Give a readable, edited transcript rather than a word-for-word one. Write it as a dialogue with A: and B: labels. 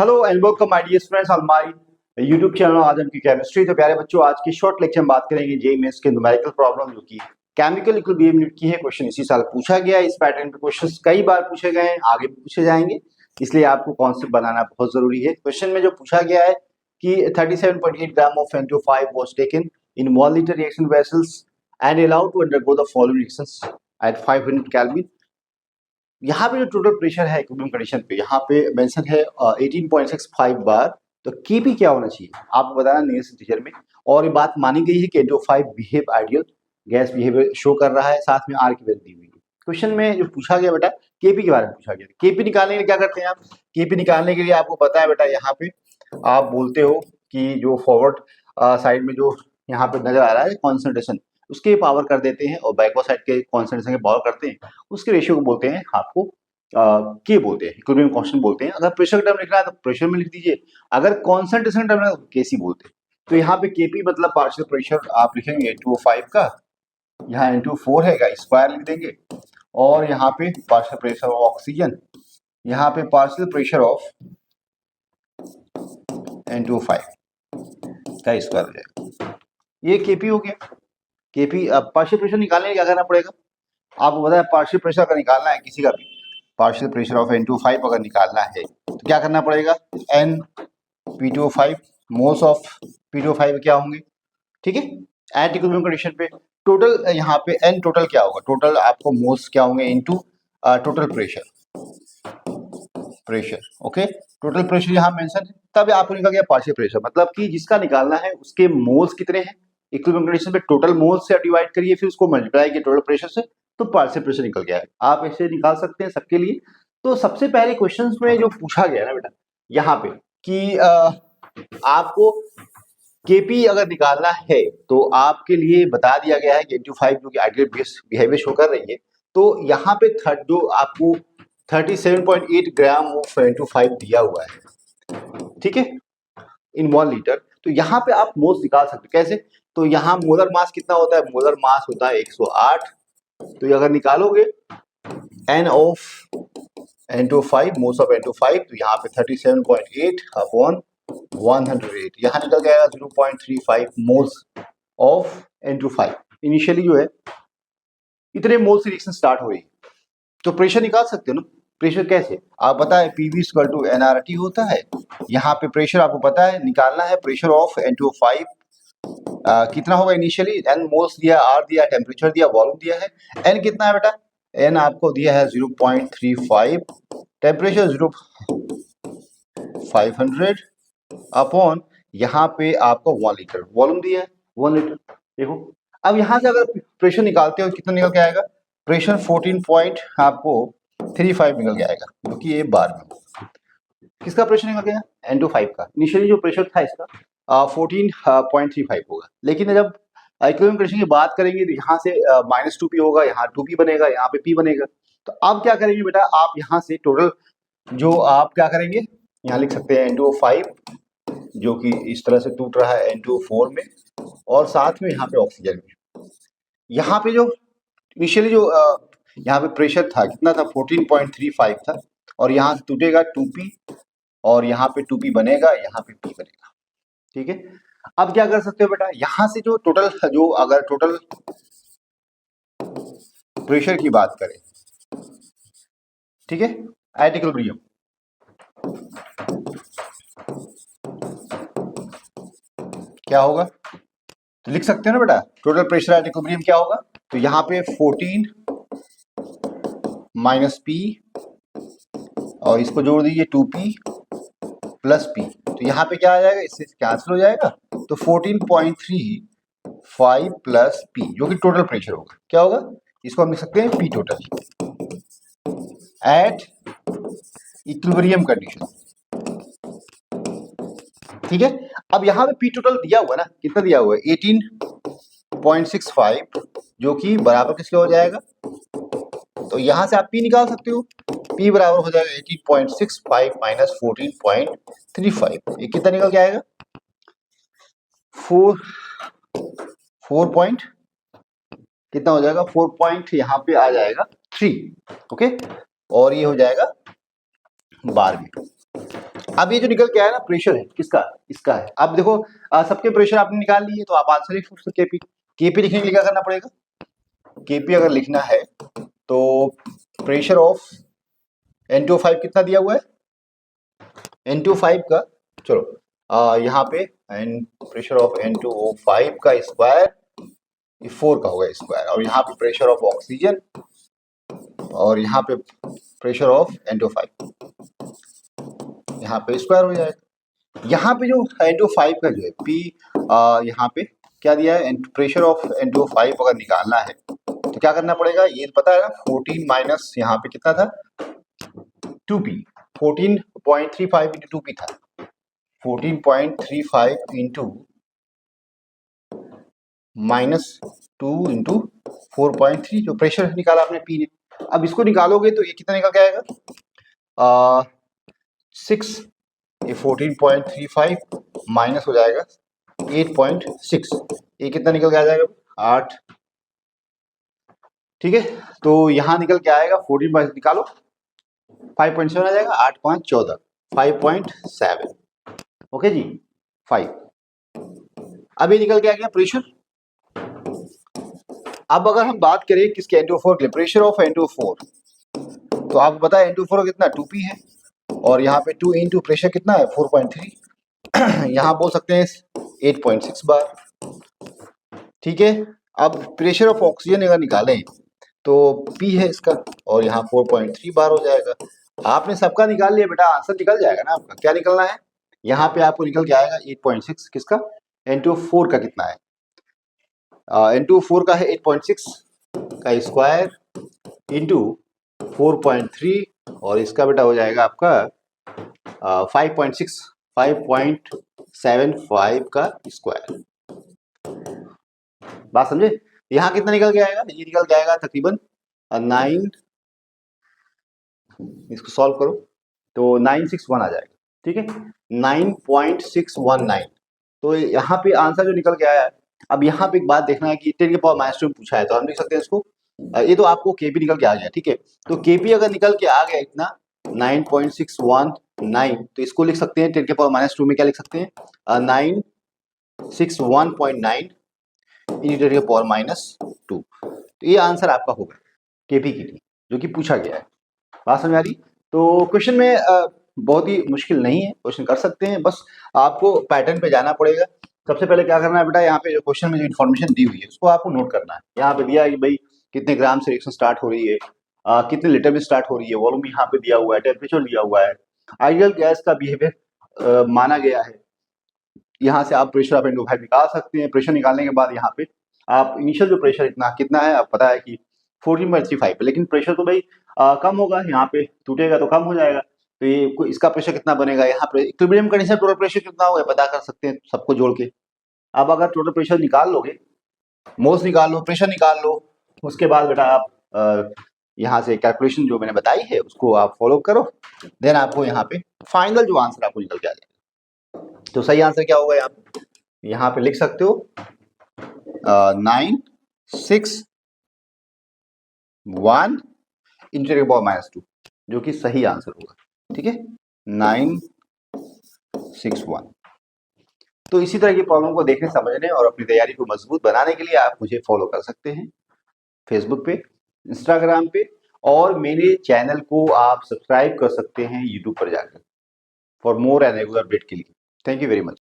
A: Hello and welcome my dear students on my YouTube channel Adam की chemistry. तो प्यारे बच्चों, आज की शॉर्ट लेक्चर में बात करेंगे जेईई मेंस के न्यूमेरिकल प्रॉब्लम जो कि केमिकल इक्विलिब्रियम यूनिट की है। क्वेश्चन इसी साल पूछा गया है। इस पैटर्न पे क्वेश्चंस कई बार पूछे गए हैं, आगे भी पूछे जाएंगे, इसलिए आपको कॉन्सेप्ट बनाना बहुत जरूरी है। क्वेश्चन में जो पूछा गया है कि 37.8 gram of N2O5 was taken in 1 litre reaction vessels and allowed to undergo the following reactions at 500 kelvin. यहाँ पे जो टोटल प्रेशर है इक्विलिब्रियम कंडीशन पे, यहाँ पे मेंशन है 18.65 बार। तो केपी क्या होना चाहिए आपको बताना नियरेस्ट टीचर में। और ये बात मानी गई है कि N2O5 behave ideal gas behaviour show कर रहा है, साथ में आर की वैल्यू दी हुई है। क्वेश्चन में जो पूछा गया बेटा केपी के बारे में पूछा गया। केपी निकालने के लिए क्या करते हैं आप? केपी निकालने के लिए आपको पता है बेटा, यहाँ पे आप बोलते हो कि जो फॉरवर्ड साइड में जो यहाँ पे नजर आ रहा है कॉन्सेंट्रेशन, उसके पावर कर देते हैं और बैकवर्ड साइड के कॉन्सेंट्रेशन के पावर करते हैं, उसके रेशियो को बोलते हैं आपको के बोलते हैं, इक्विलिब्रियम कांस्टेंट बोलते हैं। अगर प्रेशर टर्म लिखना है तो प्रेशर में लिख दीजिए, अगर कॉन्सेंट्रेशन टर्म है तो केसी बोलते हैं। तो यहाँ पे केपी मतलब पार्शियल प्रेशर आप लिखेंगे N2O5 का, यहाँ N2O4 है स्क्वायर लिख देंगे, और यहाँ पे पार्शियल प्रेशर ऑफ ऑक्सीजन, यहाँ पे पार्शियल प्रेशर ऑफ N2O5 का स्क्वायर हो जाएगा। ये केपी हो गया। केपी अब पार्शियल प्रेशर निकालने के लिए क्या करना पड़ेगा आपको पता है। पार्शियल प्रेशर अगर निकालना है किसी का भी, पार्शियल प्रेशर ऑफ N2O5 अगर निकालना है तो क्या करना पड़ेगा, N P2O5 moles of P2O5 क्या होंगे, ठीक है, एट इक्विलिब्रियम कंडीशन पे। टोटल यहाँ पे N टोटल क्या होगा, टोटल आपको मोल्स क्या होंगे into total pressure okay. Total pressure यहाँ मेंशन है, तब आपको निकल गया पार्शियल प्रेशर, मतलब कि जिसका निकालना है उसके मोल्स कितने हैं इक्विलिब्रियम कंडीशन पे, टोटल मोल्स से डिवाइड करिए, फिर उसको मल्टीप्लाई किए टोटल प्रेशर से, तो पार्शियल प्रेशर निकल गया है। आप ऐसे निकाल सकते हैं सबके लिए। तो सबसे पहले क्वेश्चंस में जो पूछा गया ना बेटा यहाँ पे कि आपको केपी अगर निकालना है तो आपके लिए बता दिया गया है कि N2O5 जो कि आइडियल बिहेवियर शो कर रही है, तो यहाँ पे जो आपको 37.8 ग्राम ऑफ N2O5 दिया हुआ है, ठीक है, इन 1 लीटर। तो यहाँ पे आप मोल्स निकाल सकते हैं कैसे, तो यहाँ मोलर मास कितना होता है, मोलर मास होता है 108। तो ये अगर निकालोगे N of N2O5 moles of N2O5, तो यहाँ पे 37.8 अपॉन 108, यहाँ निकल जाएगा 0.35 मोल्स ऑफ N2O5। इनिशियली जो है इतने मोल्स से रिएक्शन स्टार्ट हो रही है। तो प्रेशर निकाल सकते हो ना। प्रेशर कैसे आप पता है, PV = nRT होता है। यहाँ पे प्रेशर आपको पता है निकालना है, प्रेशर ऑफ N2O5 कितना होगा इनिशियली, N मोल्स दिया, R दिया, टेम्परेचर दिया, वॉल्यूम दिया है। N कितना है बेटा, N आपको दिया है 0.35, टेम्परेचर 500 अपॉन यहाँ पे आपको 1 लीटर, वॉल्यूम दिया है 1 लीटर। देखो अब यहाँ से अगर प्रेशर निकालते हो कितना निकल के आएगा, प्रेशर 14.35 निकल के आएगा, क्योंकि ये बार में किसका प्रेशर निकल गया, N2O5 का। इनिशियली जो प्रेशर था इसका 14.35 होगा, लेकिन जब इक्विलिब्रियम कंडीशन की बात करेंगे तो यहाँ से -2p होगा, यहाँ 2p बनेगा, यहाँ पे p बनेगा। तो अब क्या करेंगे बेटा, आप यहाँ से टोटल जो आप क्या करेंगे, यहाँ लिख सकते हैं N2O5 जो कि इस तरह से टूट रहा है N2O4 में, और साथ में यहाँ पे ऑक्सीजन में। यहाँ पे जो इनिशियली जो यहाँ पे प्रेशर था कितना था, 14.35 था, और यहाँ से टूटेगा 2p, और यहाँ पे 2p बनेगा, यहाँ पे p बनेगा, ठीक है। अब क्या कर सकते हो बेटा, यहाँ से जो टोटल जो अगर टोटल प्रेशर की बात करें, ठीक है, एट इक्विलिब्रियम, क्या होगा, तो लिख सकते हो ना बेटा, टोटल प्रेशर एट इक्विलिब्रियम क्या होगा। तो यहाँ पे 14 - p, और इसको जोड़ दीजिए 2p + p, तो यहाँ पे क्या आ जाएगा, इससे कैंसिल हो जाएगा, तो 14.35 + p जो कि टोटल प्रेशर होगा, क्या होगा, इसको हम लिख सकते हैं p total at equilibrium condition, ठीक है। अब यहाँ पे p टोटल दिया हुआ ना, कितना दिया हुआ है 18.65, जो कि बराबर किसके हो जाएगा, तो यहाँ से आप p निकाल सकते हो, p बराबर हो जाएगा 18.65 - 14.35, ये कितना निकल के आएगा, 4 पॉइंट कितना हो जाएगा, 4 पॉइंट यहाँ पे आ जाएगा 3, ओके, और ये हो जाएगा बार में। अब ये जो निकल के आया ना प्रेशर है किसका, इसका है। अब देखो सबके प्रेशर आपने निकाल लिए तो आप आंसर लिख सकते केपी। केपी लिखने के लिए क्या करना पड़ेगा, केपी अगर लिखना है तो प्रेशर ऑफ N2O5 कितना दिया हुआ है, N2O5 का, चलो यहाँ पे प्रेशर ऑफ N2O5 का स्क्वायर 4 का होगा स्क्वायर, और यहाँ पे प्रेशर ऑफ ऑक्सीजन, और यहाँ पे प्रेशर ऑफ N2O5 यहाँ पे स्क्वायर हो जाएगा। यहाँ पे जो N2O5 का जो है P यहाँ पे क्या दिया है, प्रेशर ऑफ N2O5 अगर निकालना है तो क्या करना पड़ेगा, ये पता है ना 14 माइनस यहाँ पे कितना था 2P, 14.35 इंटू 2P था, 14.35 इंटू माइनस 2 इंटू 4.3 जो प्रेशर निकाला आपने P ने। अब इसको निकालोगे तो ये कितना निकल के आएगा 6, ये 14.35 माइनस हो जाएगा 8.6, ये कितना निकल के आ जाएगा 8, ठीक है। तो यहाँ निकल के आएगा 14 निकालो 5.7 आ जाएगा, 8 5 14, 5.7, ओके जी 5। अब ये निकल के आ गया प्रेशर। अब अगर हम बात करें किसके N2O4 के लिए, प्रेशर ऑफ N2O4, तो आपको पता है N2O4 कितना 2P है, और यहाँ पे 2 इंटू प्रेशर कितना है 4.3 यहाँ बोल सकते हैं 8.6 बार, ठीक है। अब प्रेशर ऑफ ऑक्सीजन अगर निकालें तो P है इसका, और यहाँ 4.3 बार हो जाएगा। आपने सबका निकाल लिया बेटा, आंसर निकल जाएगा ना आपका। क्या निकलना है, यहाँ पे आपको निकल के आएगा 8.6 किसका, N2O4 का कितना है, N2O4 का है 8.6 का स्क्वायर इंटू 4.3, और इसका बेटा हो जाएगा आपका 5.75 का स्क्वायर। बात समझे, यहाँ कितना निकल के आएगा, ये निकल के आएगा तकरीबन 9, इसको सॉल्व करो तो 961 आ जाएगा, ठीक है 9.619। तो यहाँ पे आंसर जो निकल के आया है। अब यहाँ पे एक बात देखना है कि 10 के पावर -2 पूछा है, तो हम लिख सकते हैं इसको, ये तो आपको केपी निकल के आ गया, ठीक है। तो केपी अगर निकल के आ गया इतना 9.619, तो इसको लिख सकते हैं 10 के पावर -2 में क्या लिख सकते हैं 961.9 इंटू 10 के पावर -2। तो ये आंसर आपका होगा केपी के लिए जो कि पूछा गया है। बात समझ आ रही। तो क्वेश्चन में बहुत ही मुश्किल नहीं है, क्वेश्चन कर सकते हैं, बस आपको पैटर्न पे जाना पड़ेगा। सबसे पहले क्या करना है बेटा, यहाँ पे जो क्वेश्चन में जो इन्फॉर्मेशन दी हुई है उसको आपको नोट करना है। यहाँ पे दिया है कि भाई कितने ग्राम से रिएक्शन स्टार्ट हो रही है, कितने लीटर में स्टार्ट हो रही है, वॉल्यूम यहाँ पे दिया हुआ है, टेम्परेचर दिया हुआ है, आइडियल गैस का बिहेवियर माना गया है। यहाँ से आप प्रेशर ऑफ N2O5 निकाल सकते हैं। प्रेशर निकालने के बाद यहाँ पे आप इनिशियल जो प्रेशर इतना कितना है, आप पता है कि 14.35 है, लेकिन प्रेशर तो भाई कम होगा, यहाँ पे टूटेगा तो कम हो जाएगा, तो ये इसका प्रेशर कितना बनेगा, यहाँ पे इक्विलिब्रियम कंडीशन टोटल प्रेशर कितना होगा पता कर सकते हैं सबको जोड़ के। अब अगर टोटल प्रेशर निकाल लोगे, मोल्स निकाल लो, प्रेशर निकाल लो, उसके बाद बेटा आप यहाँ से कैलकुलेशन जो मैंने बताई है उसको आप फॉलो करो, देन आपको यहाँ पे फाइनल जो आंसर आपको निकल के आ जाएगा। तो सही आंसर क्या होगा, यहाँ पे लिख सकते हो 961 इंटू 10 के पावर -2 जो कि सही आंसर होगा, ठीक है 961। तो इसी तरह की प्रॉब्लम को देखने समझने और अपनी तैयारी को मजबूत बनाने के लिए आप मुझे फॉलो कर सकते हैं फेसबुक पे, इंस्टाग्राम पे, और मेरे चैनल को आप सब्सक्राइब कर सकते हैं यूट्यूब पर जाकर for more and regular update के लिए। Thank you very much.